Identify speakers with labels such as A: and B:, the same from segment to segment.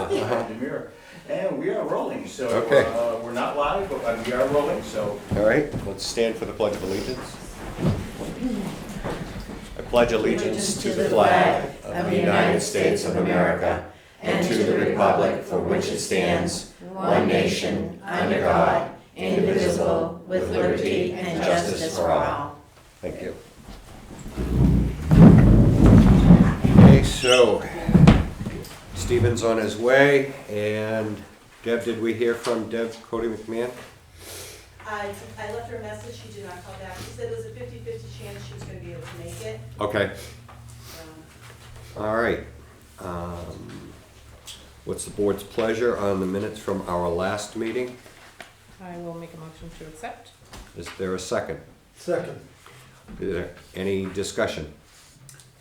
A: behind the mirror. And we are rolling, so
B: Okay.
A: we're not live, but we are rolling, so.
B: All right, let's stand for the Pledge of Allegiance. I pledge allegiance to the flag of the United States of America and to the republic for which it stands, one nation, under God, indivisible, with liberty and justice for all. Thank you. Okay, so Stephen's on his way, and Deb, did we hear from Deb Cody McMahon?
C: I left her a message, she did not call back. She said there was a 50-50 chance she was gonna be able to make it.
B: Okay, all right. What's the board's pleasure on the minutes from our last meeting?
D: I will make a motion to accept.
B: Is there a second?
E: Second.
B: Is there any discussion?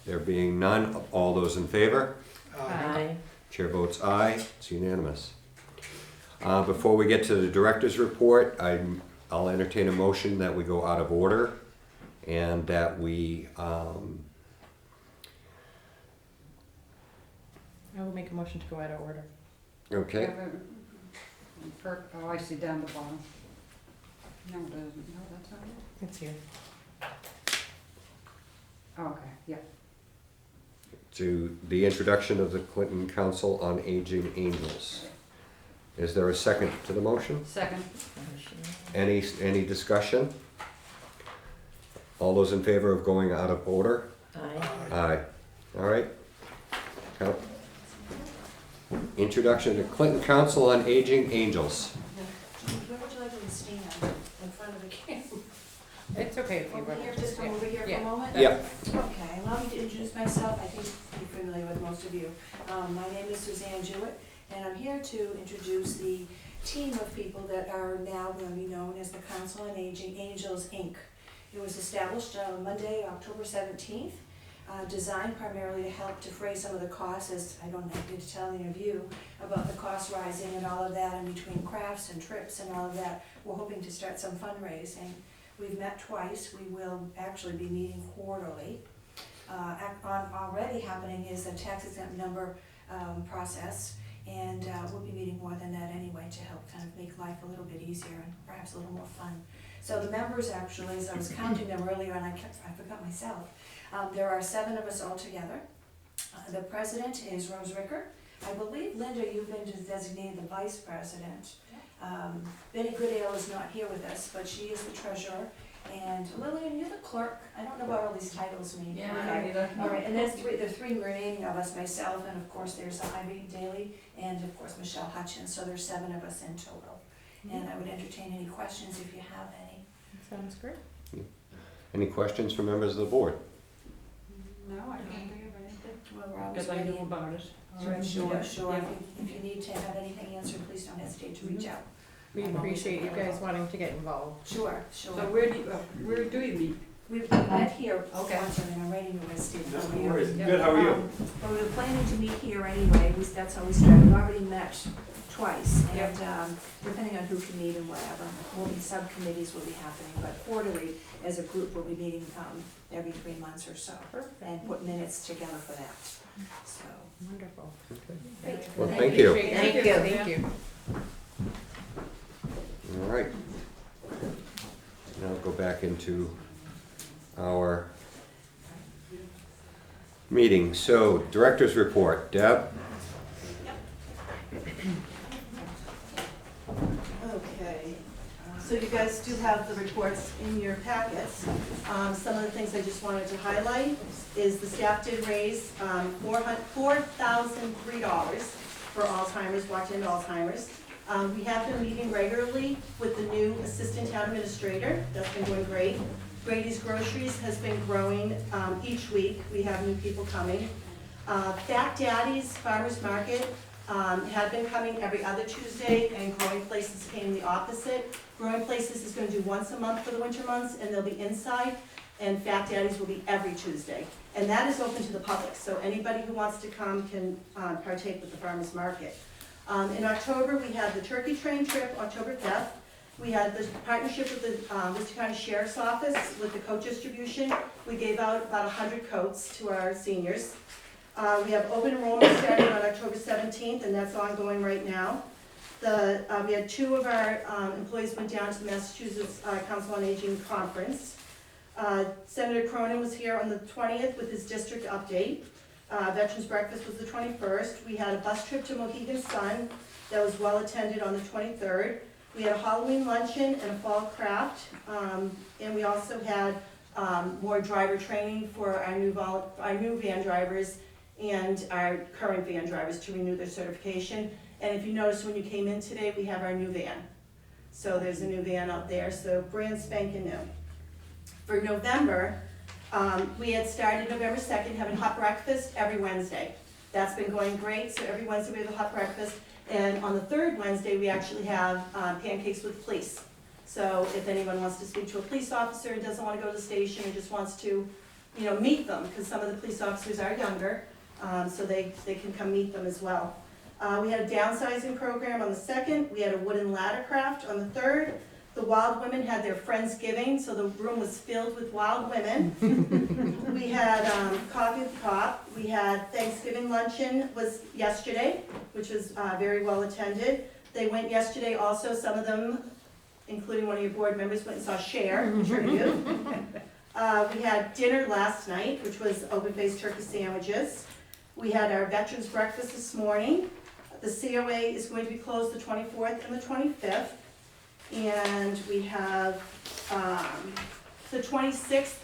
B: There being none, all those in favor?
D: Aye.
B: Chair votes aye, it's unanimous. Before we get to the director's report, I'll entertain a motion that we go out of order and that we,
D: I will make a motion to go out of order.
B: okay,
F: Oh, I see down the bottom. No, it doesn't. No, that's not it.
D: It's here.
F: Oh, okay, yeah.
B: to the introduction of the Clinton Council on Aging Angels. Is there a second to the motion?
F: Second.
B: Any discussion? All those in favor of going out of order?
D: Aye.
B: Aye. All right. Introduction to Clinton Council on Aging Angels.
C: Where would you like me to stand? In front of the camera?
D: It's okay if you
C: Over
D: run.
C: here, just come over here for
D: Yeah.
C: a moment?
B: Yep.
C: Okay, allow me to introduce myself. I think you're familiar with most of you. My name is Suzanne Jewett, and I'm here to introduce the team of people that are now going to be known as the Council on Aging Angels, Inc. It was established on Monday, October 17th, designed primarily to help defray some of the costs, as I don't need to tell any of you about the cost rising and all of that, in between crafts and trips and all of that. We're hoping to start some fundraising. We've met twice. We will actually be meeting quarterly. Already happening is a tax exempt number process, and we'll be meeting more than that anyway to help kind of make life a little bit easier and perhaps a little more fun. So the members actually, as I was counting them earlier, and I forgot myself, there are 7 of us all together. The president is Rose Ricker. I believe, Linda, you've been designated the vice president. Betty Goodale is not here with us, but she is the treasurer. And Lillian, you're the clerk. I don't know what all these titles mean.
F: Yeah,
C: Okay.
F: I don't either.
C: All right, and there's the three remaining of us, myself, and of course there's Ivy Daly, and of course Michelle Hutchins, so there's 7 of us in total. And I would entertain any questions if you have any.
D: Sounds great.
B: Any questions from members of the board?
F: No, I don't think of anything.
C: Well, we're always
F: Because I
C: ready.
F: knew about it.
C: Sure, sure.
F: Yeah.
C: If you need to have anything answered, please don't hesitate to reach out.
D: We appreciate you guys wanting to get involved.
C: Sure, sure.
F: So where do you meet?
C: We've met here
F: Okay.
C: once, and I'm writing the list, Steve. How are
A: No
C: you?
A: worries.
F: Yeah.
A: Good, how are you?
C: Well, we were planning to meet here anyway, that's how we started. We've already met twice,
F: Yep.
C: and depending on who can meet and whatever, subcommittees will be happening, but quarterly, as a group, we'll be meeting every 3 months or so,
D: Perfect.
C: and put minutes together for that, so.
D: Wonderful.
C: Great.
B: Well, thank you.
D: Thank you. Thank you.
B: All right. Now go back into our meeting. So, director's report. Deb?
C: Okay, so you guys do have the reports in your packets. Some of the things I just wanted to highlight is the staff did raise $4,003 for Alzheimer's, walked into Alzheimer's. We have been meeting regularly with the new assistant town administrator. That's been going great. Brady's Groceries has been growing each week. We have new people coming. Fat Daddy's Farmers Market had been coming every other Tuesday, and Growing Places came the opposite. Growing Places is going to do once a month for the winter months, and they'll be inside, and Fat Daddy's will be every Tuesday. And that is open to the public, so anybody who wants to come can partake with the farmers market. In October, we had the turkey train trip, October 5th. We had the partnership with the Worcester County Sheriff's Office with the coat distribution. We gave out about 100 coats to our seniors.
E: We have open enrollment starting on October 17th, and that's ongoing right now. We had 2 of our employees went down to the Massachusetts Council on Aging Conference. Senator Cronin was here on the 20th with his district update. Veterans Breakfast was the 21st. We had a bus trip to Mohegan Sun that was well attended on the 23rd. We had a Halloween luncheon and a fall craft, and we also had more driver training for our new van drivers and our current van drivers to renew their certification. And if you notice when you came in today, we have our new van. So there's a new van out there, so brand spanking new. For November, we had started November 2nd having hot breakfast every Wednesday. That's been going great, so every Wednesday we have a hot breakfast. And on the 3rd Wednesday, we actually have pancakes with police. So if anyone wants to speak to a police officer and doesn't want to go to the station or just wants to, meet them, because some of the police officers are younger, so they can come meet them as well. We had a downsizing program on the 2nd. We had a wooden ladder craft on the 3rd. The Wild Women had their Friendsgiving, so the room was filled with wild women. We had coffee with pop. We had Thanksgiving luncheon was yesterday, which was very well attended. They went yesterday also, some of them, including one of your board members, went and saw Cher, I'm sure you do. We had dinner last night, which was open-faced turkey sandwiches. We had our Veterans Breakfast this morning. The Ccoa is going to be closed the 24th and the 25th. And we have the 26th,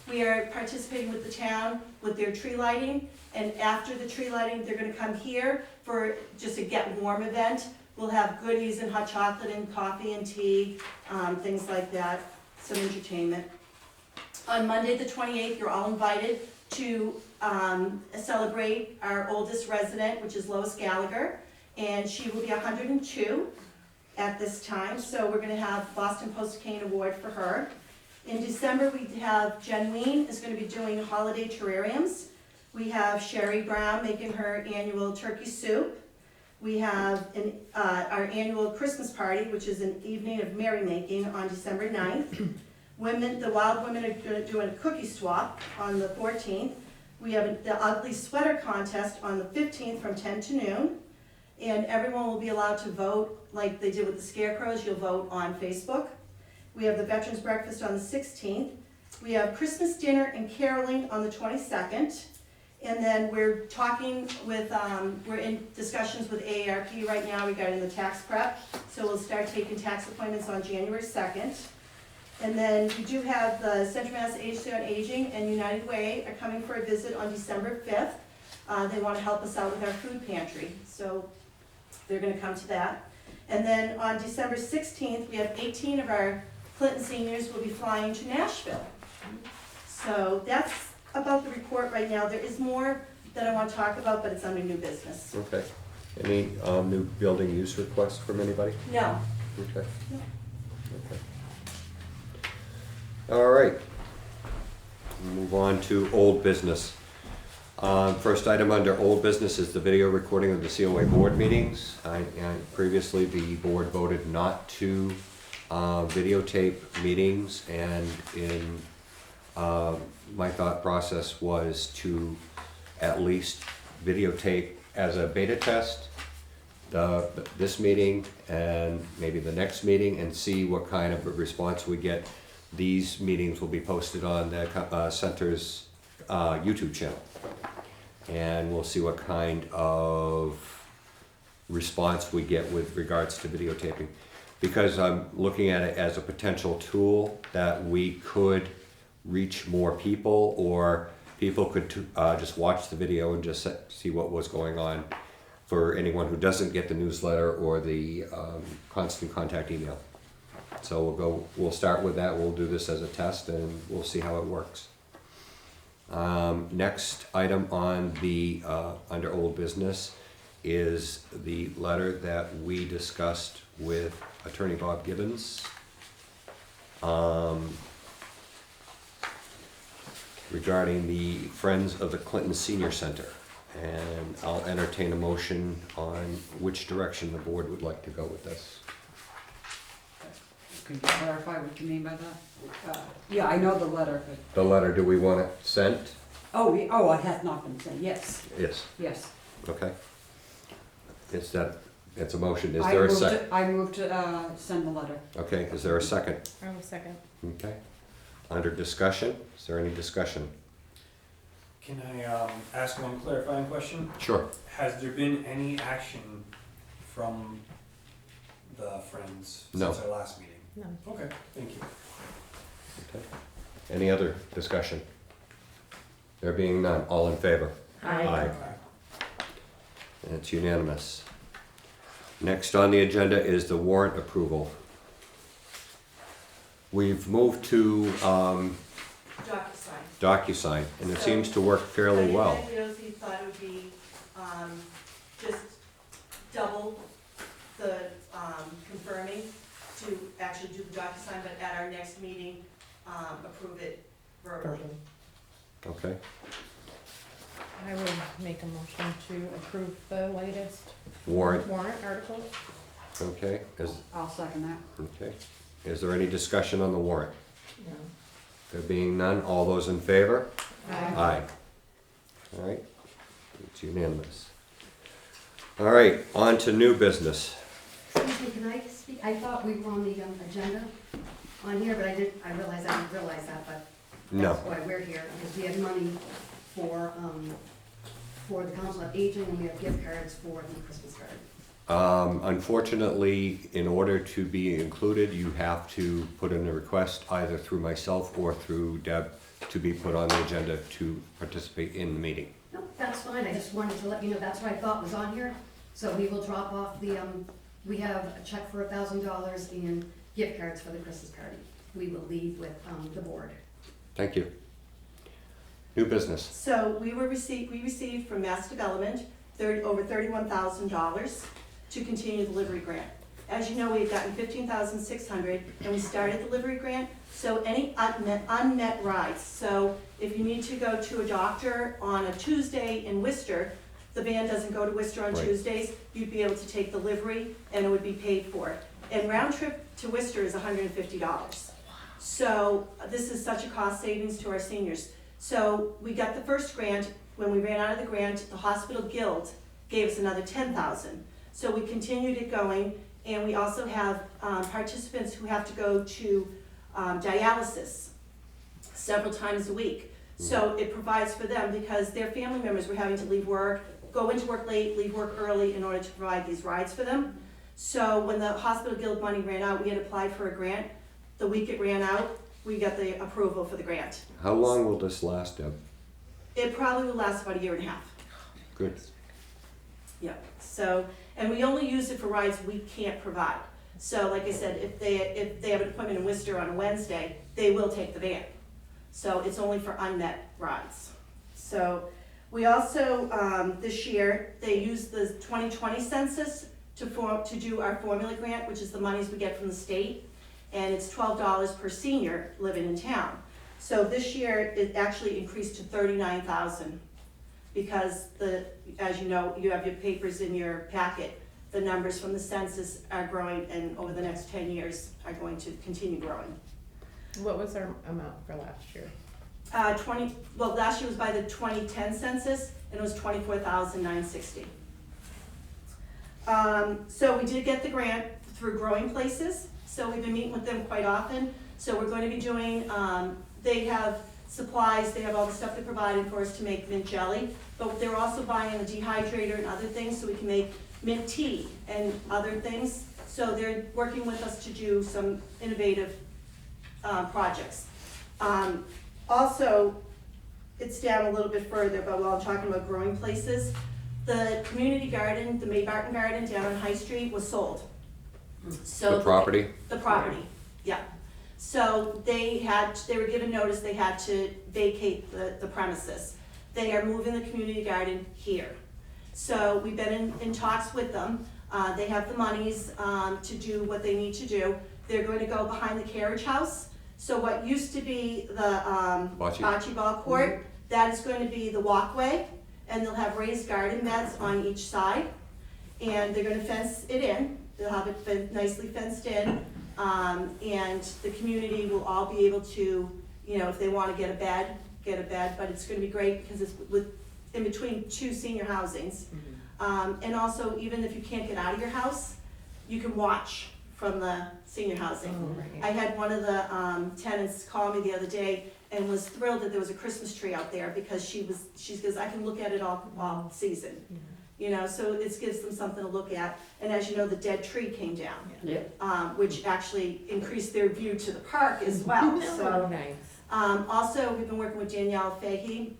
E: we are participating with the town with their tree lighting. And after the tree lighting, they're gonna come here for just a get warm event. We'll have goodies and hot chocolate and coffee and tea, things like that, some entertainment. On Monday, the 28th, you're all invited to celebrate our oldest resident, which is Lois Gallagher. And she will be 102 at this time, so we're gonna have Boston Post-Cane Award for her. In December, we have Jen Ween is gonna be doing holiday terrariums. We have Sherry Brown making her annual turkey soup. We have our annual Christmas party, which is an evening of merrymaking on December 9th. The Wild Women are doing a cookie swap on the 14th. We have the Ugly Sweater Contest on the 15th from 10 to noon. And everyone will be allowed to vote like they did with the scarecrows. You'll vote on Facebook. We have the Veterans Breakfast on the 16th. We have Christmas dinner and caroling on the 22nd. And then we're talking with, we're in discussions with AARP right now regarding the tax prep. So we'll start taking tax appointments on January 2nd. And then we do have the Central Mass Agency on Aging and United Way are coming for a visit on December 5th. They want to help us out with our food pantry. So they're going to come to that. And then on December 16th, we have 18 of our Clinton seniors will be flying to Nashville. So that's about the report right now. There is more that I want to talk about, but it's under new business.
B: Okay. Any new building use requests from anybody?
E: No.
B: Okay.
E: No.
B: Okay. All right. Move on to old business. First item under old business is the video recording of the Ccoa board meetings. Previously, the board voted not to videotape meetings, and in my thought process was to at least videotape as a beta test this meeting and maybe the next meeting, and see what kind of a response we get. These meetings will be posted on the center's YouTube channel, and we'll see what kind of response we get with regards to videotaping, because I'm looking at it as a potential tool that we could reach more people, or people could just watch the video and just see what was going on, for anyone who doesn't get the newsletter or the constant contact email. So we'll start with that. We'll do this as a test and we'll see how it works. Next item on the under old business is the letter that we discussed with Attorney Bob Gibbons regarding the Friends of the Clinton Senior Center. And I'll entertain a motion on which direction the board would like to go with this.
F: Could you clarify what you mean by that? Yeah, I know the letter, but
B: The letter, do we want it sent?
F: Oh, it has not been sent, yes,
B: Yes,
F: yes.
B: okay. It's a motion. Is there a second?
F: I moved to, send the letter.
B: Okay, is there a second?
D: I will second.
B: Okay. Under discussion, is there any discussion?
G: Can I ask one clarifying question?
B: Sure.
G: Has there been any action from the Friends
B: No.
G: since our last meeting?
D: No.
G: Okay, thank you.
B: Okay. Any other discussion? There being none, all in favor? Aye. And it's unanimous. Next on the agenda is the warrant approval. We've moved to
E: DocuSign.
B: DocuSign, and it seems to work fairly well.
E: Josie thought it would be, just double the, confirming to actually do the DocuSign, but at our next meeting, approve it verbally.
B: Okay,
D: I would make a motion to approve the latest
B: warrant,
D: warrant articles.
B: okay,
F: I'll second that.
B: okay. Is there any discussion on the warrant?
D: No.
B: There being none, all those in favor?
D: Aye.
B: Aye. All right, it's unanimous. All right, on to new business.
H: Excuse me, can I speak? I thought we were on the agenda on here, but I didn't realize that, but
B: No.
H: that's why we're here, because we have money for the Council of Aging, and we have gift cards for the Christmas card.
B: Unfortunately, in order to be included, you have to put in a request either through myself or through Deb to be put on the agenda to participate in the meeting.
H: No, that's fine, I just wanted to let you know, that's what I thought was on here. So we will drop off the, we have a check for $1,000 in gift cards for the Christmas party. We will leave with the board.
B: Thank you. New business.
E: So we received from Mass Development over $31,000 to continue the delivery grant. As you know, we've gotten $15,600 and we started the delivery grant. So any unmet rides, so if you need to go to a doctor on a Tuesday in Worcester, the van doesn't go to Worcester on
B: Right.
E: Tuesdays, you'd be able to take delivery and it would be paid for. And round trip to Worcester is $150. So this is such a cost savings to our seniors. So we got the first grant. When we ran out of the grant, the hospital guild gave us another $10,000. So we continued it going, and we also have participants who have to go to dialysis several times a week. So it provides for them because their family members were having to leave work, go into work late, leave work early in order to provide these rides for them. So when the hospital guild money ran out, we had applied for a grant. The week it ran out, we got the approval for the grant.
B: How long will this last, Deb?
E: It probably will last about 1.5 years.
B: Good.
E: Yeah, so, and we only use it for rides we can't provide. So like I said, if they have an appointment in Worcester on a Wednesday, they will take the van. So it's only for unmet rides. So we also, this year, they used the 2020 census to do our formula grant, which is the monies we get from the state. And it's $12 per senior living in town. So this year, it actually increased to $39,000 because as you know, you have your papers in your packet, the numbers from the census are growing and over the next 10 years are going to continue growing.
D: What was our amount for last year?
E: Last year was by the 2010 census and it was $24,960. So we did get the grant through Growing Places. So we've been meeting with them quite often. So we're going to be doing, they have supplies, they have all the stuff they're providing for us to make mint jelly, but they're also buying a dehydrator and other things so we can make mint tea and other things. So they're working with us to do some innovative projects. Also, it's down a little bit further, but while I'm talking about Growing Places, the community garden, the May Barton Garden down on High Street was sold. So
B: The property?
E: The property, yeah. So they were given notice they had to vacate the premises. They are moving the community garden here. So we've been in talks with them. They have the monies to do what they need to do. They're going to go behind the carriage house. So what used to be the bocce ball court, that is going to be the walkway, and they'll have raised garden beds on each side. And they're going to fence it in. They'll have it nicely fenced in, and the community will all be able to, if they want to get a bed, get a bed, but it's gonna be great because it's in between two senior housings. And also, even if you can't get out of your house, you can watch from the senior housing.
D: Oh, right.
E: I had one of the tenants call me the other day and was thrilled that there was a Christmas tree out there because she goes, I can look at it all season. You know, so it gives them something to look at. And as you know, the dead tree came down,
F: Yeah.
E: which actually increased their view to the park as well.
D: Oh,
E: So,
D: nice.
E: also, we've been working with Danielle Fahey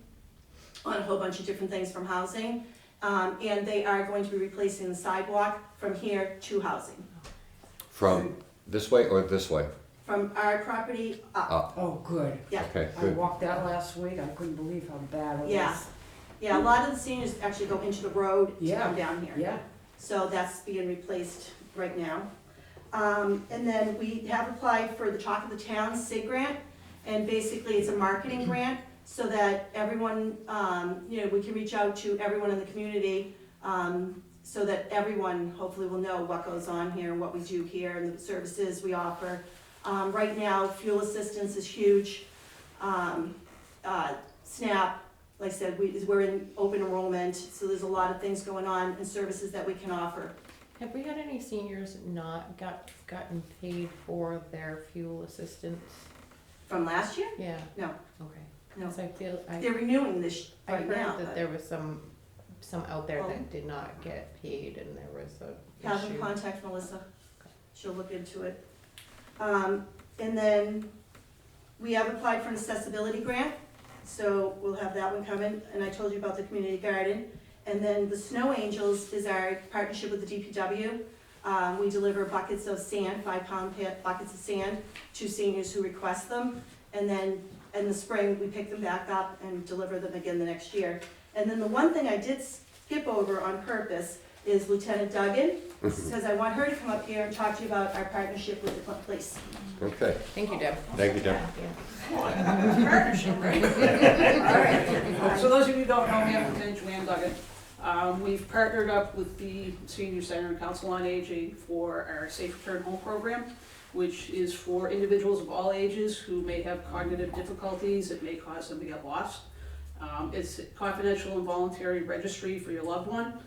E: on a whole bunch of different things from housing. And they are going to be replacing the sidewalk from here to housing.
B: From this way or this way?
E: From our property up.
B: Up.
F: Oh, good.
E: Yeah.
B: Okay,
F: I
B: good.
F: walked that last week, I couldn't believe how bad it was.
E: Yeah. Yeah, a lot of the seniors actually go into the road to
F: Yeah.
E: come down here.
F: Yeah.
E: So that's being replaced right now. And then we have applied for the Talk of the Town SIG grant, and basically it's a marketing grant so that everyone, you know, we can reach out to everyone in the community, so that everyone hopefully will know what goes on here and what we do here and the services we offer. Right now, fuel assistance is huge. SNAP, like I said, we're in open enrollment, so there's a lot of things going on and services that we can offer.
D: Have we had any seniors not gotten paid for their fuel assistance?
E: From last year?
D: Yeah.
E: No.
D: Okay.
E: No.
D: Because
E: They're renewing this
D: I
E: right now.
D: heard that
E: but
D: there was some out there
E: Oh.
D: that did not get paid and there was a
E: Have them
D: issue.
E: contact Melissa. She'll look into it. And then we have applied for an accessibility grant, so we'll have that one coming. And I told you about the community garden. And then the Snow Angels is our partnership with the DPW. We deliver buckets of sand, 5-pound buckets of sand, to seniors who request them. And then in the spring, we pick them back up and deliver them again the next year. And then the one thing I did skip over on purpose is Lieutenant Duggan, because I want her to come up here and talk to you about our partnership with the police.
B: Okay,
D: Thank you, Deb.
B: thank you, Deb.
F: Partnership, right? All right. So those of you who don't know me, I'm Lieutenant Joanne Duggan. We've partnered up with the Senior Center and Council on Aging for our Safe Return Home program, which is for individuals of all ages who may have cognitive difficulties that may cause them to get lost. It's a confidential and voluntary registry for your loved one.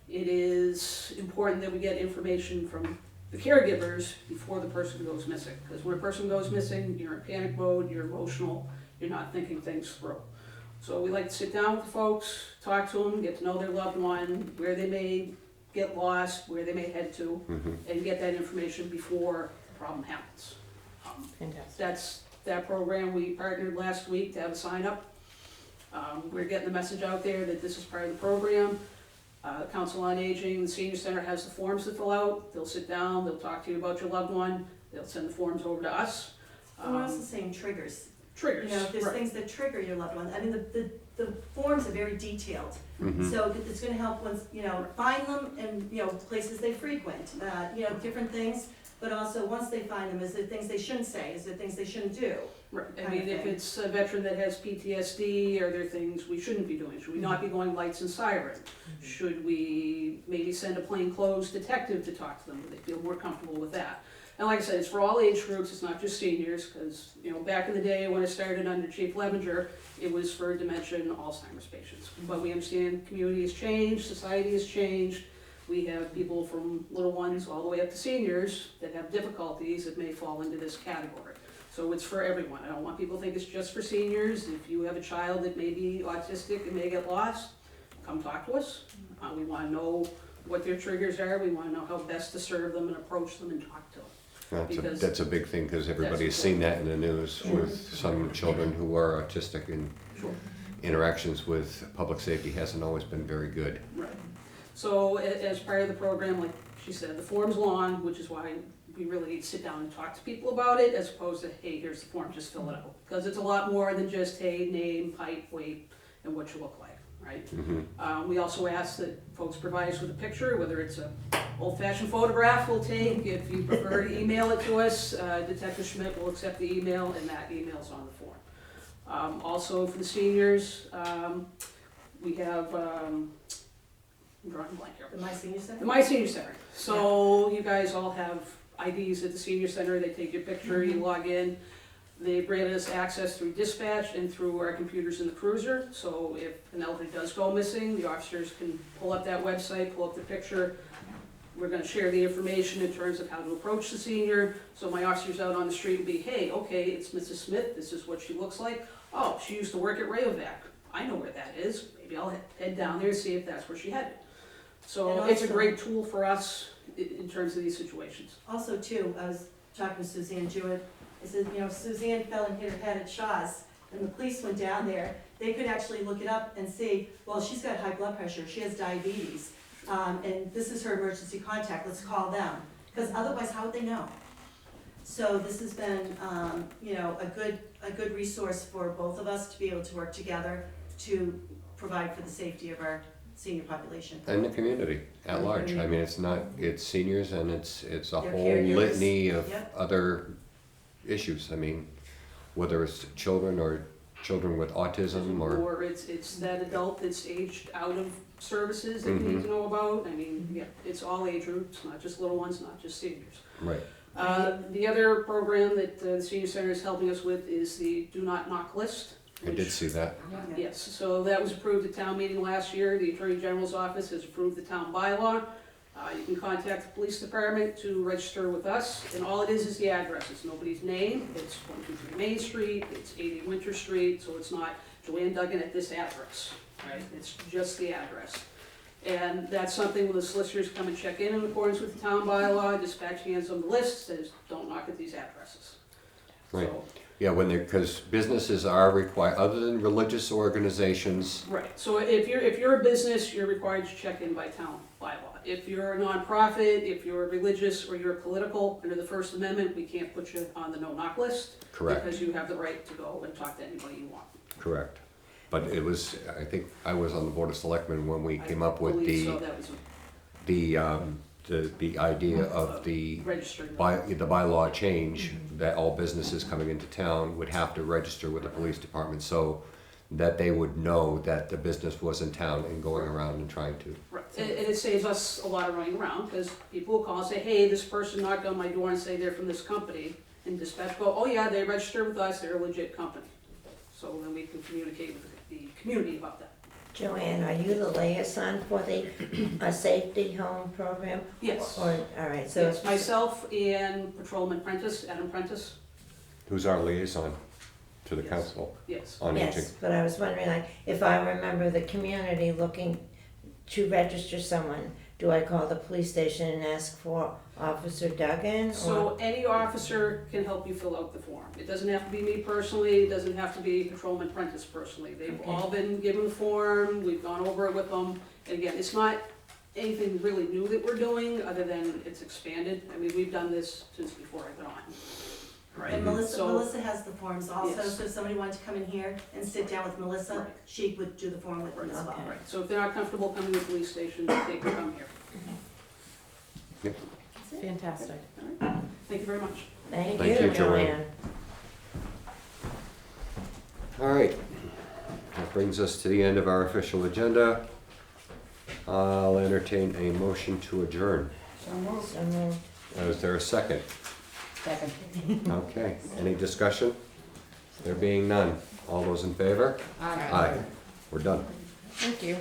F: It is important that we get information from the caregivers before the person goes missing. Because when a person goes missing, you're in panic mode, you're emotional, you're not thinking things through. So we like to sit down with the folks, talk to them, get to know their loved one, where they may get lost, where they may head to, and get that information before the problem happens.
D: Fantastic.
F: That's that program. We partnered last week to have a sign up. We're getting the message out there that this is part of the program. The Council on Aging, the Senior Center has the forms to fill out. They'll sit down, they'll talk to you about your loved one, they'll send the forms over to us.
E: We're also saying triggers.
F: Triggers,
E: You know, there's
F: right.
E: things that trigger your loved one. I mean, the forms are very detailed. So it's gonna help once, you know, find them and, you know, places they frequent, you know, different things. But also, once they find them, is there things they shouldn't say? Is there things they shouldn't do?
F: Right, I
E: kind
F: mean,
E: of
F: if
E: thing.
F: it's a veteran that has PTSD, are there things we shouldn't be doing? Should we not be going lights and siren? Should we maybe send a plainclothes detective to talk to them, would they feel more comfortable with that? And like I said, it's for all age groups, it's not just seniors, because, you know, back in the day when I started under Chief Levenger, it was for dementia and Alzheimer's patients. But we understand community has changed, society has changed. We have people from little ones all the way up to seniors that have difficulties that may fall into this category. So it's for everyone. I don't want people to think it's just for seniors. If you have a child that may be autistic and may get lost, come talk to us. We want to know what their triggers are. We want to know how best to serve them and approach them and talk to them.
B: That's a big thing, because everybody's seen that in the news with some children who are autistic, and
F: Sure.
B: interactions with public safety hasn't always been very good.
F: Right. So as part of the program, like she said, the form's long, which is why we really sit down and talk to people about it, as opposed to, hey, here's the form, just fill it out. Because it's a lot more than just, hey, name, height, weight, and what you look like, right? We also ask that folks provide us with a picture, whether it's a old-fashioned photograph we'll take. If you prefer to email it to us, Detective Schmidt will accept the email, and that email's on the form. Also for the seniors, we have, I'm drawing a blank here.
E: The My Senior Center?
F: The My Senior Center. So you guys all have IDs at the Senior Center. They take your picture, you log in. They granted us access through dispatch and through our computers in the cruiser, so if an elderly does go missing, the officers can pull up that website, pull up the picture. We're gonna share the information in terms of how to approach the senior, so my officers out on the street will be, hey, okay, it's Mrs. Smith, this is what she looks like. Oh, she used to work at Rayovac, I know where that is, maybe I'll head down there and see if that's where she headed. So
E: And
F: it's a
E: also-
F: great tool for us in terms of these situations.
E: Also too, I was talking to Suzanne Jewett, I said, you know, if Suzanne fell and hit her head at Shaw's, and the police went down there, they could actually look it up and see, well, she's got high blood pressure, she has diabetes, and this is her emergency contact, let's call them, because otherwise, how would they know? So this has been, you know, a good resource for both of us to be able to work together to provide for the safety of our senior population.
B: And the community at large. I mean, it's seniors and it's a
E: Their
B: whole
E: caregivers.
B: litany of
E: Yep.
B: other issues. I mean, whether it's children or children with autism or,
F: Or it's that adult that's aged out of services that you need to know about. I mean, yeah, it's all age groups, not just little ones, not just seniors.
B: right,
F: The other program that the senior center is helping us with is the Do Not Knock list.
B: I did see that.
F: Yes, so that was approved at town meeting last year. The Attorney General's office has approved the town bylaw. You can contact the police department to register with us, and all it is the address. It's nobody's name. It's 123 Main Street, it's 80 Winter Street, so it's not Joanne Duggan at this address, right? It's just the address. And that's something when the solicitors come and check in accordance with the town bylaw, dispatch hands on the list, says, don't knock at these addresses.
B: Right.
F: So,
B: Yeah, because businesses are required, other than religious organizations,
F: right, so if you're a business, you're required to check in by town bylaw. If you're a nonprofit, if you're religious, or you're political, under the First Amendment, we can't put you on the no-knock list.
B: correct,
F: Because you have the right to go and talk to anybody you want.
B: correct. But it was, I think I was on the Board of Selectmen when we came up with
F: I believe so, that was
B: the idea of the
F: registering.
B: the bylaw change, that all businesses coming into town would have to register with the police department so that they would know that the business was in town and going around and trying to.
F: Right, and it saves us a lot of running around, because people will call and say, hey, this person knocked on my door and say they're from this company, and dispatch go, oh yeah, they registered with us, they're a legit company. So then we can communicate with the community about that.
I: Joanne, are you the liaison for the safety home program?
F: Yes,
I: Or, all right, so
F: it's myself and Patrolman Prentice, Adam Prentice,
B: Who's our liaison to the
F: Yes.
B: council
F: yes.
B: on aging?
I: yes, but I was wondering, like, if I remember the community looking to register someone, do I call the police station and ask for Officer Duggan?
F: So any officer can help you fill out the form. It doesn't have to be me personally, it doesn't have to be Patrolman Prentice personally. They've
I: Okay.
F: all been given the form, we've gone over it with them. And again, it's not anything really new that we're doing, other than it's expanded. I mean, we've done this since before I've been on. Right?
E: And Melissa,
F: So-
E: Melissa has the forms also,
F: Yes.
E: so if somebody wanted to come in here and sit down with Melissa,
F: Right.
E: she would do the form with them as well.
I: Okay.
F: Right, so if they're not comfortable coming to the police station, they can come here.
D: Fantastic.
F: Thank you very much.
I: Thank
B: Thank you,
I: you,
B: Joanne.
I: Joanne.
B: All right, that brings us to the end of our official agenda. I'll entertain a motion to adjourn.
I: So moved.
B: Is there a second?
D: Second.
B: Okay, any discussion? There being none, all those in favor? Aye. We're done.
D: Thank you.